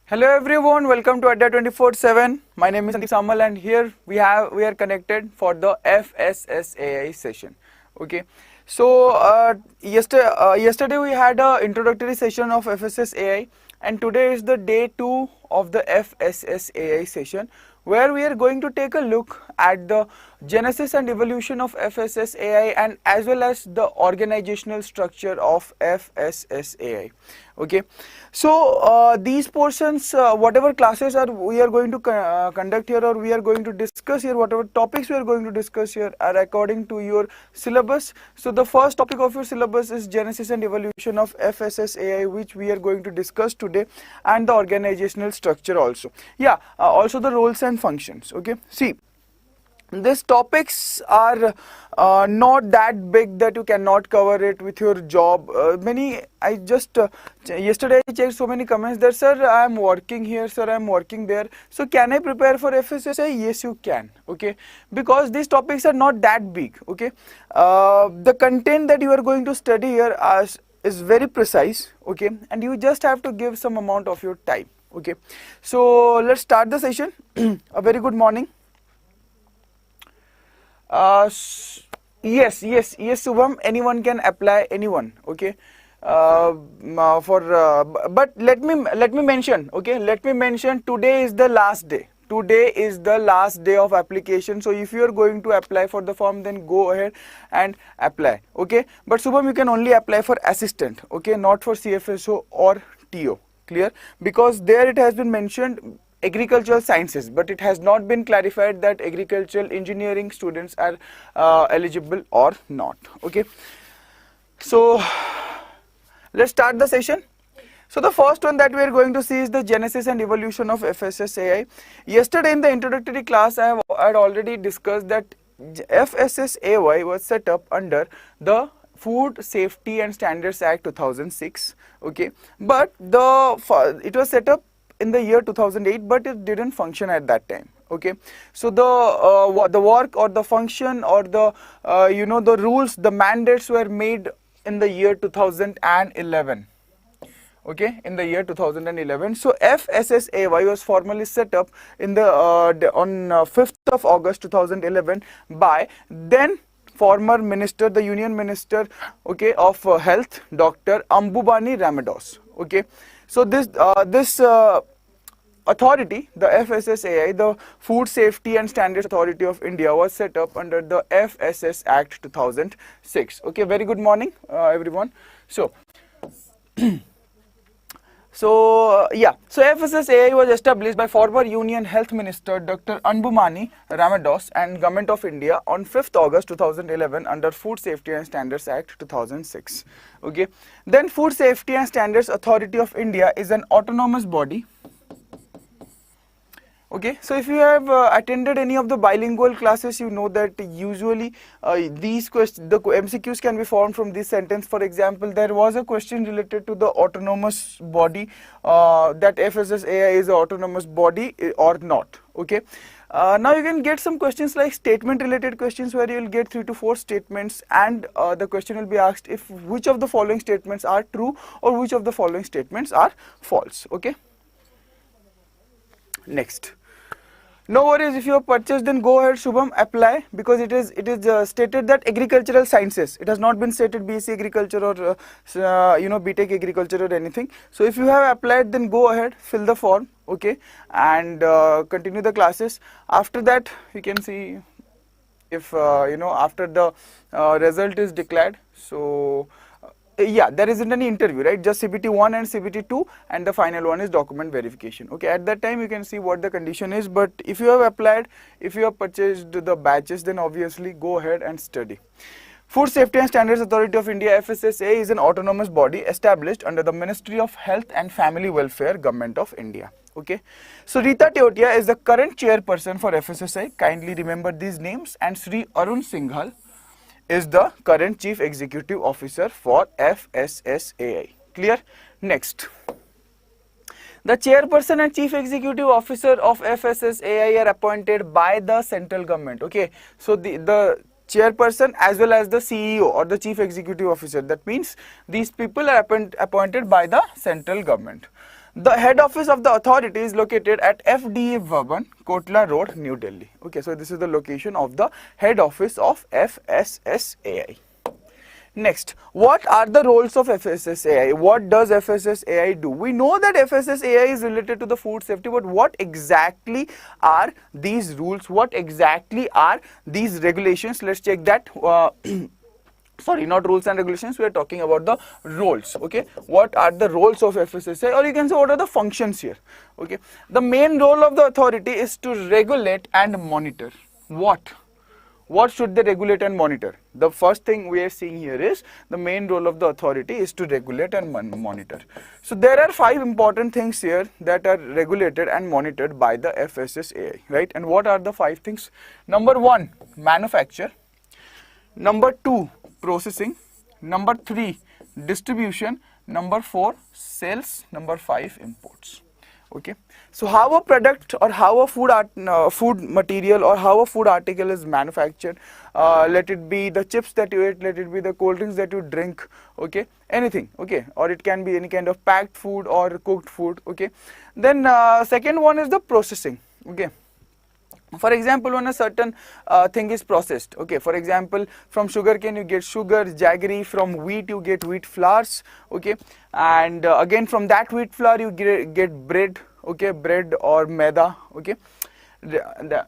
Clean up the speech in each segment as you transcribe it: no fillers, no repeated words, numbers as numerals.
Hello everyone, welcome to Adda247. My name is Samal and here we are connected for the FSSAI session. Okay, so yesterday we had a introductory session of FSSAI and today is the day 2 of the FSSAI session, where we are going to take a look at the genesis and evolution of FSSAI and as well as the organizational structure of FSSAI. Okay, so these portions, whatever classes we are going to conduct here, or we are going to discuss here, whatever topics we are going to discuss here are according to your syllabus. So the first topic of your syllabus is genesis and evolution of FSSAI, which we are going to discuss today, and the organizational structure also. Yeah, also the roles and functions. Okay, see, these topics are not that big that you cannot cover it with your job. I just yesterday I checked so many comments that, sir, I am working here, sir, I am working there, so can I prepare for FSSAI? Yes, you can. Okay, because these topics are not that big. Okay, the content that you are going to study here is very precise. Okay, and you just have to give some amount of your time. Okay, so let's start the session. A very good morning. Yes, Subham, anyone can apply, anyone. Okay, but let me mention. Okay, let me mention, today is the last day. Today is the last day of application. So if you are going to apply for the form, then go ahead and apply. Okay, but Subham, you can only apply for assistant. Okay, not for CFSO or TO. Clear? Because there it has been mentioned agricultural sciences, but it has not been clarified that agricultural engineering students are eligible or not. Okay, so let's start the session. So the first one that we are going to see is the genesis and evolution of FSSAI. Yesterday in the introductory class, I had already discussed that FSSAI was set up under the Food Safety and Standards Act 2006. Okay, but it was set up in the year 2008, but it didn't function at that time. Okay, so the work or the function or the the rules, the mandates were made in the year 2011. Okay, in the year 2011. So FSSAI was formally set up in the on 5th of August 2011 by then former minister, the union minister, okay, of health, Dr. Ambubani Ramados. Okay, so this authority, the FSSAI, the Food Safety and Standards Authority of India, was set up under the FSS Act 2006. Okay, very good morning, everyone. So so FSSAI was established by former Union Health Minister Dr. Ambubani Ramados and Government of India on 5th August 2011 under Food Safety and Standards Act 2006. Okay, then Food Safety and Standards Authority of India is an autonomous body. Okay, so if you have attended any of the bilingual classes, you know that usually these questions, the MCQs can be formed from this sentence. For example, there was a question related to the autonomous body, that FSSAI is an autonomous body or not. Okay, now you can get some questions like statement related questions, where you will get 3 to 4 statements, and the question will be asked if which of the following statements are true or which of the following statements are false. Okay, next. No worries, if you have purchased, then go ahead, Shubham, apply, because it is stated that agricultural sciences. It has not been stated BSc agriculture or BTech agriculture or anything. So if you have applied, then go ahead, fill the form, okay, and continue the classes. After that, you can see if after the result is declared. So yeah, there isn't any interview, right? Just CBT 1 and CBT 2, and the final one is document verification. Okay, at that time you can see what the condition is. But if you have applied, if you have purchased the batches, then obviously go ahead and study. Food Safety and Standards Authority of India, FSSAI, is an autonomous body established under the Ministry of Health and Family Welfare, Government of India. Okay, so Rita Teotia is the current chairperson for FSSAI. Kindly remember these names. And Sri Arun Singhal is the current Chief Executive Officer for FSSAI. Clear? Next. The chairperson and Chief Executive Officer of FSSAI are appointed by the central government. Okay, so the chairperson as well as the CEO or the Chief Executive Officer, that means these people are appointed by the central government. The head office of the authority is located at FDA Bhavan, Kotla Road, New Delhi. Okay, so this is the location of the head office of FSSAI. Next, what are the roles of FSSAI? What does FSSAI do? We know that FSSAI is related to the food safety, but what exactly are these rules? What exactly are these regulations? Let's check that. Sorry, not rules and regulations, we are talking about the roles. Okay, what are the roles of FSSAI, or you can say what are the functions here? Okay, the main role of the authority is to regulate and monitor. What should they regulate and monitor? The first thing we are seeing here is the main role of the authority is to regulate and monitor. So there are 5 important things here that are regulated and monitored by the FSSAI, right? And what are the 5 things? Number 1, manufacture. Number 2, processing. Number 3, distribution. Number 4, sales. Number 5, imports. Okay, so how a product or how a food material or how a food article is manufactured, let it be the chips that you eat, let it be the cold drinks that you drink, okay, anything, okay, or it can be any kind of packed food or cooked food, okay. Then second one is the processing, okay. For example, when a certain thing is processed, okay, for example, from sugarcane you get sugar, jaggery, from wheat you get wheat flours, okay, and again from that wheat flour you get bread, okay, bread or maida, okay.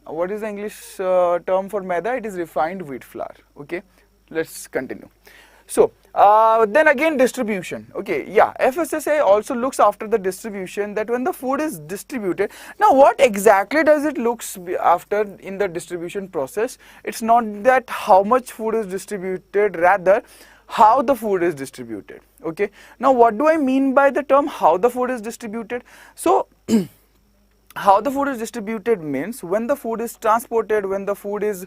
What is the English term for maida? It is refined wheat flour, okay. Let's continue. So then again distribution, okay, yeah, FSSAI also looks after the distribution, that when the food is distributed. Now what exactly does it looks after in the distribution process? It's not that how much food is distributed, rather how the food is distributed, okay. Now what do I mean by the term how the food is distributed? So how the food is distributed means when the food is transported, when the food is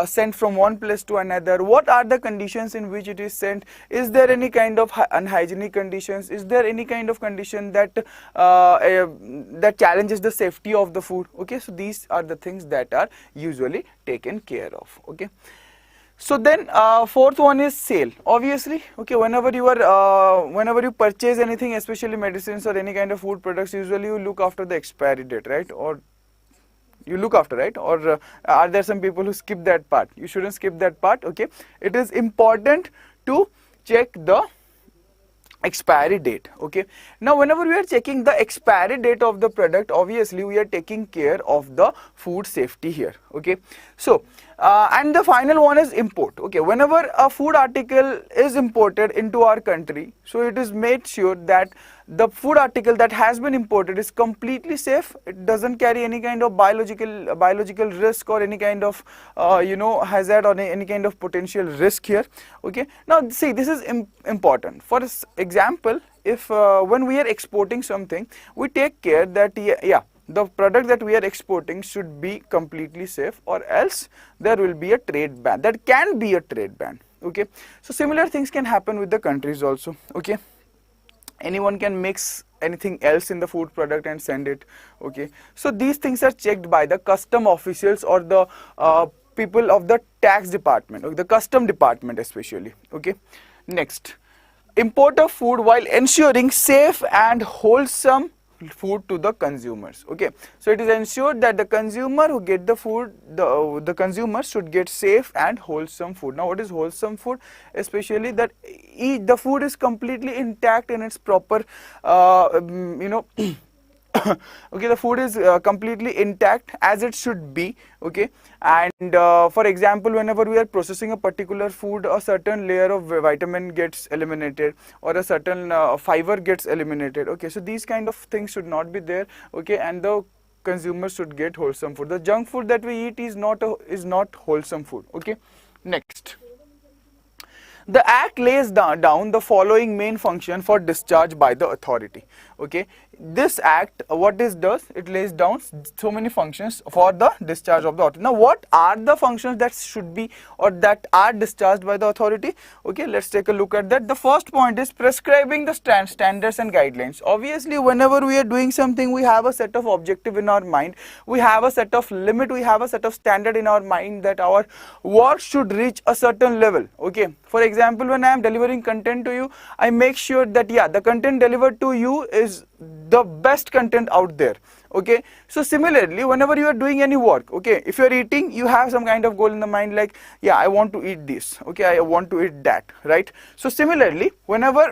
sent from one place to another, what are the conditions in which it is sent? Is there any kind of unhygienic conditions? Is there any kind of condition that that challenges the safety of the food? Okay, so these are the things that are usually taken care of, okay. So then fourth one is sale, obviously, okay, whenever you purchase anything, especially medicines or any kind of food products, usually you look after the expiry date, right? Or you look after, right? Or are there some people who skip that part? You shouldn't skip that part, okay. It is important to check the expiry date, okay. Now whenever we are checking the expiry date of the product, obviously we are taking care of the food safety here, okay. So and the final one is import, okay. Whenever a food article is imported into our country, so it is made sure that the food article that has been imported is completely safe. It doesn't carry any kind of biological risk or any kind of hazard or any kind of potential risk here, okay. Now see, this is important. For example, if when we are exporting something, we take care that the product that we are exporting should be completely safe, or else there will be a trade ban. That can be a trade ban, okay. So similar things can happen with the countries also, okay. Anyone can mix anything else in the food product and send it, okay. So these things are checked by the custom officials or the people of the tax department, or the custom department especially, okay. Next, import of food while ensuring safe and wholesome food to the consumers, okay. So it is ensured that the consumer who get the food, the consumer should get safe and wholesome food. Now what is wholesome food? Especially that the food is completely intact in its proper okay, the food is completely intact as it should be, okay. And for example, whenever we are processing a particular food, a certain layer of vitamin gets eliminated, or a certain fiber gets eliminated, okay. So these kind of things should not be there, okay, and the consumer should get wholesome food. The junk food that we eat is not wholesome food, okay. Next, the Act lays down the following main function for discharge by the authority, okay. This Act, what it does, it lays down so many functions for the discharge of the authority. Now what are the functions that should be or that are discharged by the authority? Okay, let's take a look at that. The first point is prescribing the standards and guidelines. Obviously, whenever we are doing something, we have a set of objective in our mind, we have a set of limit, we have a set of standard in our mind that our work should reach a certain level, okay. For example, example, when I am delivering content to you, I make sure that yeah, the content delivered to you is the best content out there. Okay, so similarly, whenever you are doing any work, okay, if you are eating, you have some kind of goal in the mind, like yeah, I want to eat this, okay, I want to eat that, right? So similarly, whenever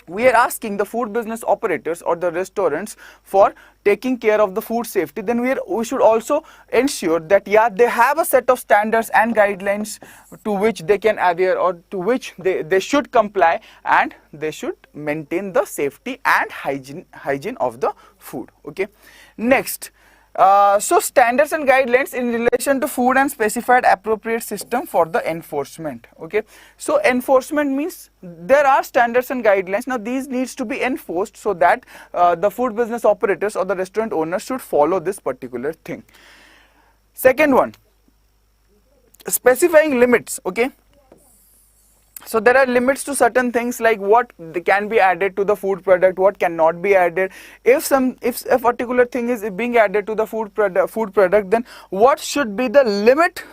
we are asking the food business operators or the restaurants for taking care of the food safety, then we should also ensure that yeah, they have a set of standards and guidelines to which they can adhere, or to which they should comply, and they should maintain the safety and hygiene of the food. Okay, next, so standards and guidelines in relation to food and specified appropriate system for the enforcement. Okay, so enforcement means there are standards and guidelines. Now these needs to be enforced so that the food business operators or the restaurant owners should follow this particular thing. Second one, specifying limits. Okay, so there are limits to certain things, like what can be added to the food product, what cannot be added. If a particular thing is being added to the food product, then what should be the limit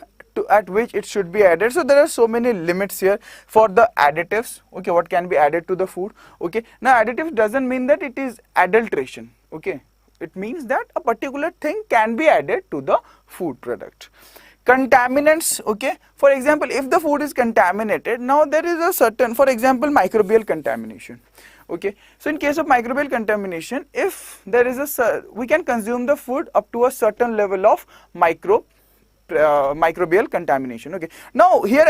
at which it should be added. So there are so many limits here for the additives. Okay, what can be added to the food. Okay, now additives doesn't mean that it is adulteration. Okay, it means that a particular thing can be added to the food product. Contaminants. Okay, for example, if the food is contaminated, now there is a certain, for example, microbial contamination. Okay, so in case of microbial contamination, if there is we can consume the food up to a certain level of microbial contamination. Okay, now here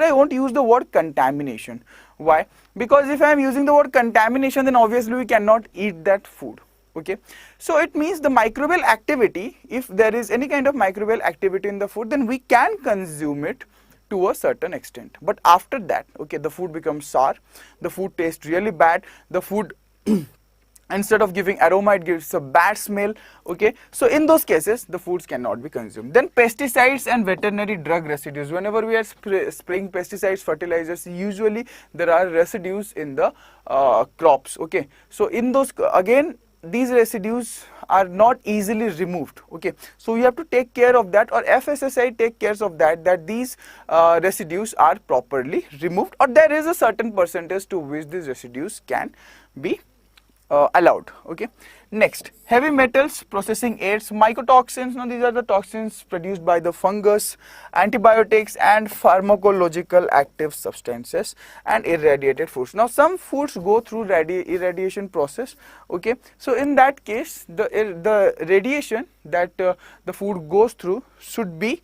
I won't use the word contamination. Why? Because if I am using the word contamination, then obviously we cannot eat that food. Okay, so it means the microbial activity, if there is any kind of microbial activity in the food, then we can consume it to a certain extent. But after that, okay, the food becomes sour, the food tastes really bad, the food instead of giving aroma, it gives a bad smell. Okay, so in those cases the foods cannot be consumed. Then pesticides and veterinary drug residues. Whenever we are spraying pesticides, fertilizers, usually there are residues in the crops. Okay, so in those, again, these residues are not easily removed. Okay, so you have to take care of that, or FSSAI take care of that these residues are properly removed, or there is a certain percentage to which these residues can be allowed. Okay, next, heavy metals, processing aids, mycotoxins. Now these are the toxins produced by the fungus, antibiotics and pharmacological active substances, and irradiated foods. Now some foods go through irradiation process. Okay, so in that case, the radiation that the food goes through should be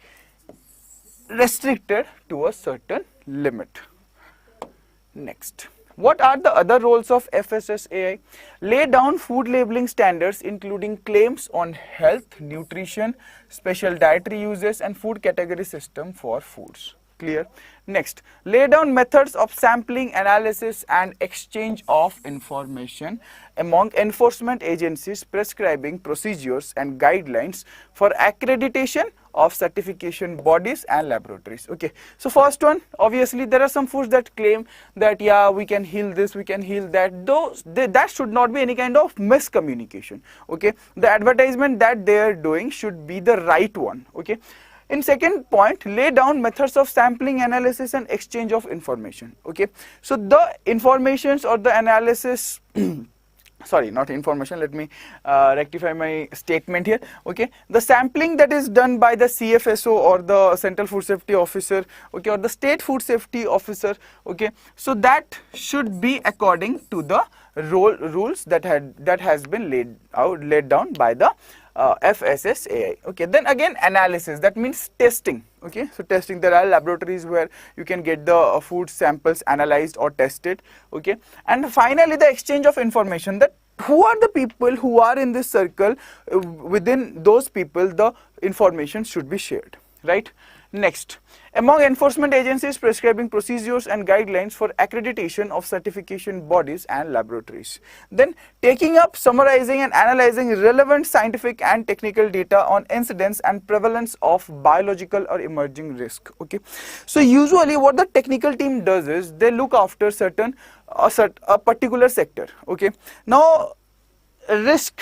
restricted to a certain limit. Next, what are the other roles of FSSAI? Lay down food labeling standards, including claims on health, nutrition, special dietary uses, and food category system for foods. Clear? Next, lay down methods of sampling, analysis, and exchange of information among enforcement agencies, prescribing procedures and guidelines for accreditation of certification bodies and laboratories. Okay, so first one, obviously there are some foods that claim that yeah, we can heal this, we can heal that. That should not be any kind of miscommunication. Okay, the advertisement that they are doing should be the right one. Okay, in second point, lay down methods of sampling, analysis, and exchange of information. Okay, so the informations or the analysis sorry, not information, let me rectify my statement here. Okay, the sampling that is done by the CFSO or the Central Food Safety Officer, okay, or the State Food Safety Officer, okay, so that should be according to the rules that has been laid down by the FSSAI. Okay, then again, analysis, that means testing. Okay, so testing, there are laboratories where you can get the food samples analyzed or tested. Okay, and finally the exchange of information, that who are the people who are in this circle, within those people the information should be shared, right? Next, among enforcement agencies, prescribing procedures and guidelines for accreditation of certification bodies and laboratories. Then taking up, summarizing and analyzing relevant scientific and technical data on incidence and prevalence of biological or emerging risk. Okay, so usually what the technical team does is they look after a particular sector. Okay, now risk,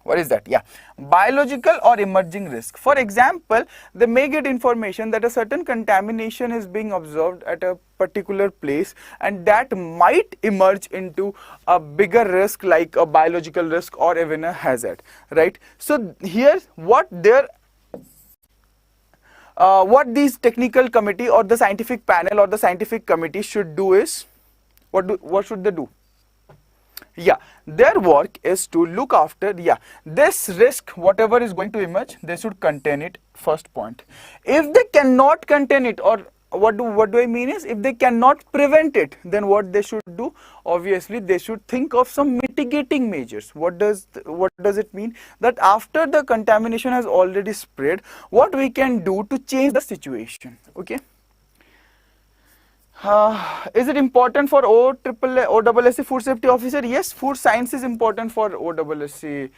What is that? Yeah, biological or emerging risk. For example, they may get information that a certain contamination is being observed at a particular place, and that might emerge into a bigger risk like a biological risk or even a hazard, right? So here what these technical committee or the scientific panel or the scientific committee should do is, what should they do? Yeah, their work is to look after, yeah, this risk, whatever is going to emerge, they should contain it, first point. If they cannot contain it, or what do I mean is, if they cannot prevent it, then what they should do? Obviously, they should think of some mitigating measures. What does it mean? That after the contamination has already spread, what we can do to change the situation, okay? Is it important for OSSC food safety officer? Yes, food science is important for OSSC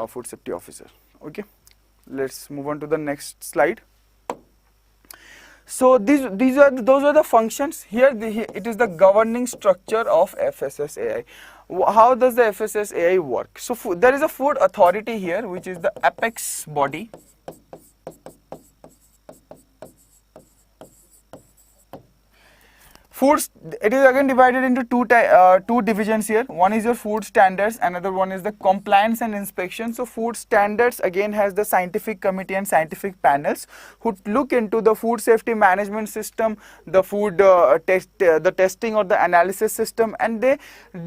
food safety officer. Okay, let's move on to the next slide. So those are the functions. Here it is the governing structure of FSSAI. How does the FSSAI work? So there is a food authority here, which is the apex body. Foods, it is again divided into two divisions here. One is your food standards, another one is the compliance and inspection. So food standards again has the scientific committee and scientific panels who look into the food safety management system, the food the testing or the analysis system, and they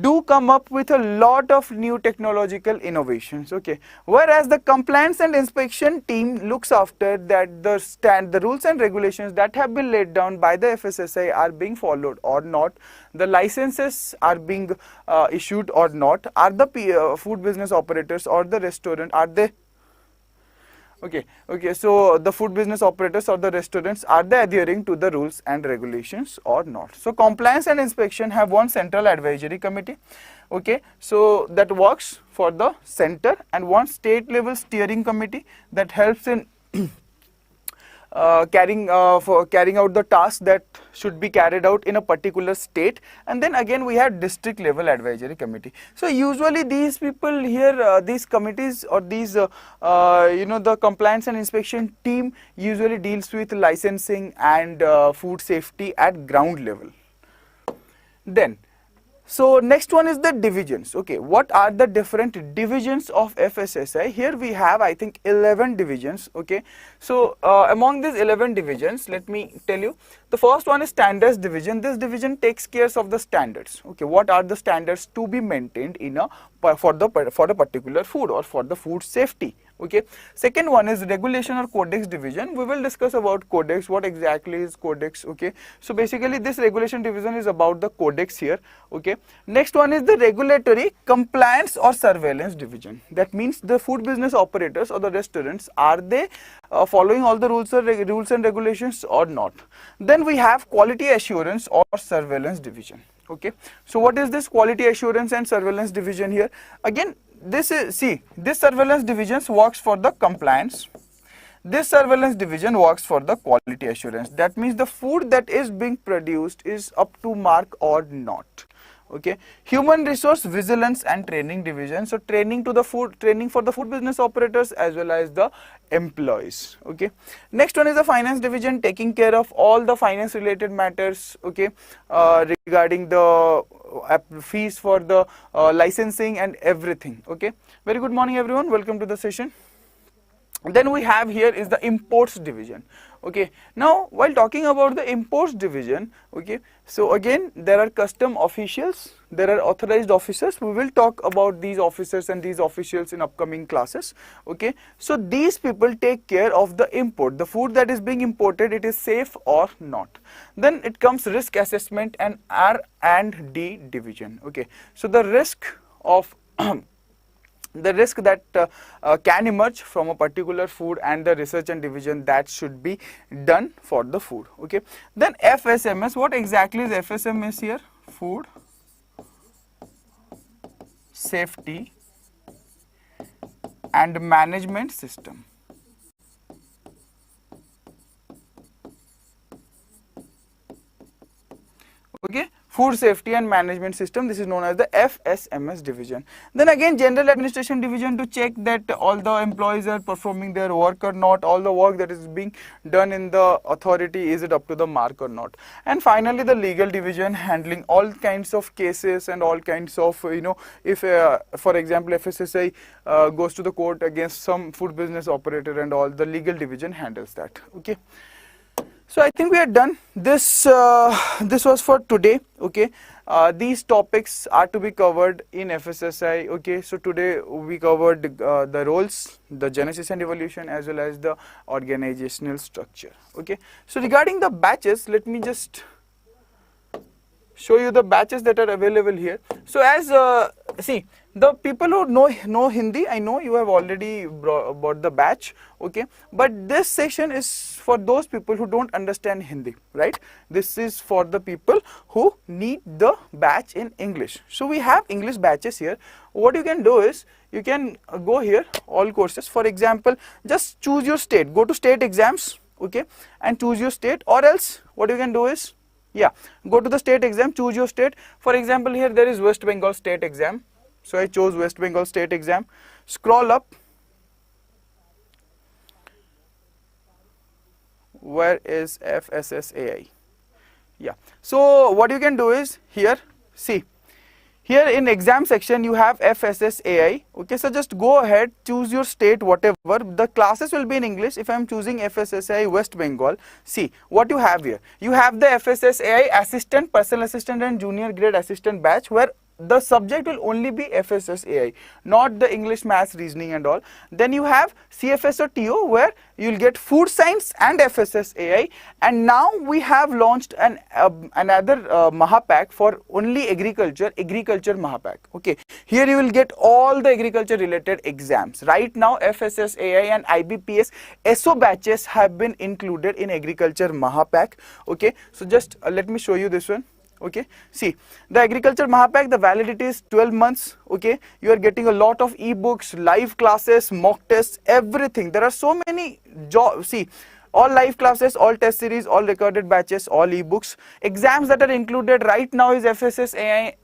do come up with a lot of new technological innovations. Okay, whereas the compliance and inspection team looks after that the rules and regulations that have been laid down by the FSSAI are being followed or not, the licenses are being issued or not, are the food business operators or the restaurant, are they okay, so the food business operators or the restaurants, are they adhering to the rules and regulations or not? So compliance and inspection have one central advisory committee, okay, so that works for the center, and one state level steering committee that helps in carrying out the task that should be carried out in a particular state. And then again we have district level advisory committee. So usually these people here, these committees or these the compliance and inspection team usually deals with licensing and food safety at ground level. Then so next one is the divisions. Okay, what are the different divisions of FSSAI? Here we have, I think, 11 divisions. Okay, so among these 11 divisions, let me tell you, the first one is standards division. This division takes care of the standards. Okay, what are the standards to be maintained in a for the particular food or for the food safety. Okay, second one is regulation or codex division. We will discuss about codex, what exactly is codex. Okay, so basically this regulation division is about the codex here. Okay, next one is the regulatory compliance or surveillance division. That means the food business operators or the restaurants, are they following all the rules and regulations or not? Then we have quality assurance or surveillance division. Okay, so what is this quality assurance and surveillance division here? Again, this is, see, this surveillance division works for the compliance, this surveillance division works for the quality assurance. That means the food that is being produced is up to mark or not. Okay, human resource vigilance and training division, so training for the food business operators as well as the employees. Okay, next one is the finance division, taking care of all the finance related matters. Okay, regarding the fees for the licensing and everything. Okay, very good morning everyone, welcome to the session. Then we have here is the imports division. Okay, now while talking about the imports division, okay, so again there are custom officials, there are authorized officers. We will talk about these officers and these officials in upcoming classes. Okay, so these people take care of the import, the food that is being imported, it is safe or not. Then it comes risk assessment and R&D division. Okay, so the risk of the risk that can emerge from a particular food and the research and division that should be done for the food. Okay, then FSMS, what exactly is FSMS here? Food safety and management system. Okay, Food Safety and Management System. This is known as the FSMS division. Then again, General Administration division, to check that all the employees are performing their work or not, all the work that is being done in the authority, is it up to the mark or not. And finally, the Legal division, handling all kinds of cases and all kinds of, if for example FSSAI goes to the court against some food business operator and all, the Legal division handles that. Okay. So I think we are done. This was for today. Okay, these topics are to be covered in FSSAI. Okay, so today we covered the roles, the genesis and evolution, as well as the organizational structure. Okay, so regarding the batches, let me just show you the batches that are available here. So as see, the people who know Hindi, I know you have already bought the batch, okay, but this session is for those people who don't understand Hindi, right? This is for the people who need the batch in English. So we have English batches here. What you can do is, you can go here, all courses. For example, just choose your state, go to state exams, okay, and choose your state, or else what you can do is, yeah, go to the state exam, choose your state. For example, here there is West Bengal state exam. So I chose West Bengal state exam. Scroll up. Where is FSSAI? Yeah. So what you can do is, here, see, here in exam section you have FSSAI. Okay, so just go ahead, choose your state, whatever. The classes will be in English. If I am choosing FSSAI West Bengal, see what you have here. You have the FSSAI assistant, personal assistant and junior grade assistant batch, where the subject will only be FSSAI, not the English, Maths, Reasoning and all. Then you have CFS or TO, where you will get Food Science and FSSAI. And now we have launched another Mahapack for only agriculture Mahapack. Okay, here you will get all the agriculture related exams. Right now FSSAI and IBPS SO batches have been included in agriculture Mahapack. Okay, so just let me show you this one. Okay, see, the agriculture Mahapack, the validity is 12 months. Okay, you are getting a lot of ebooks, live classes, mock tests, everything. There are so many jobs. See, all live classes, all test series, all recorded batches, all ebooks. Exams that are included right now is FSSAI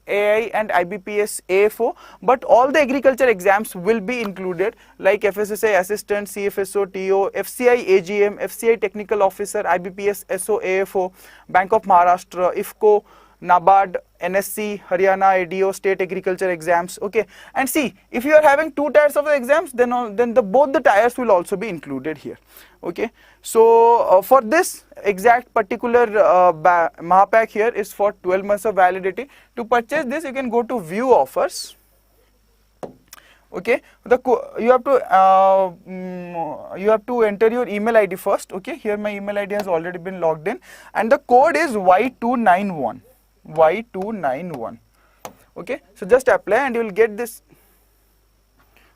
and IBPS AFO, but all the agriculture exams will be included, like FSSAI Assistant, CFSO, TO, FCI AGM, FCI Technical Officer, IBPS SO AFO, Bank of Maharashtra, IFCO, NABARD, NSC, Haryana, ADO, state agriculture exams. Okay, and see, if you are having 2 tiers of the exams, then both the tiers will also be included here. Okay, so for this exact particular Mahapack here is for 12 months of validity. To purchase this, you can go to view offers. Okay, you have to enter your email ID first. Okay, here my email ID has already been logged in, and the code is Y291. Y291. Okay, so just apply and you will get this.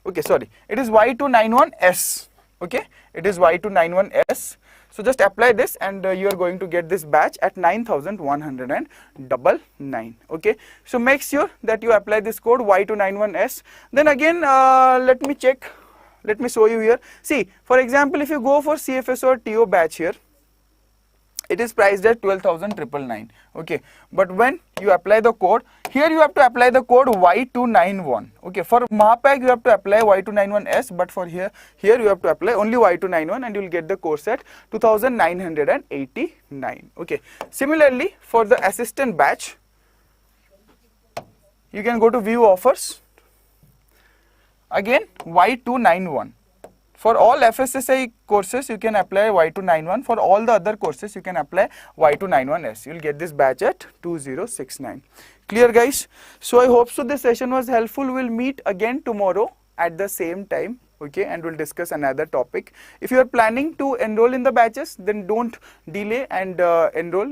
Okay, sorry, it is Y291S. Okay, it is Y291S. So just apply this and you are going to get this batch at 9,199. Okay, so make sure that you apply this code Y291S. Then again, let me check. Let me show you here. See, for example, if you go for CFS or TO batch here, it is priced at 12,999. Okay, but when you apply the code, here you have to apply the code Y291. Okay, for Mahapack you have to apply Y291S, but for here you have to apply only Y291 and you will get the course at 2,989. Okay, similarly for the assistant batch, you can go to view offers. Again Y291. For all FSSAI courses, you can apply Y291. For all the other courses, you can apply Y291S. You will get this batch at 2069. Clear, guys? So I hope so this session was helpful. We will meet again tomorrow at the same time. Okay, and we'll discuss another topic. If you are planning to enroll in the batches, then don't delay and enroll.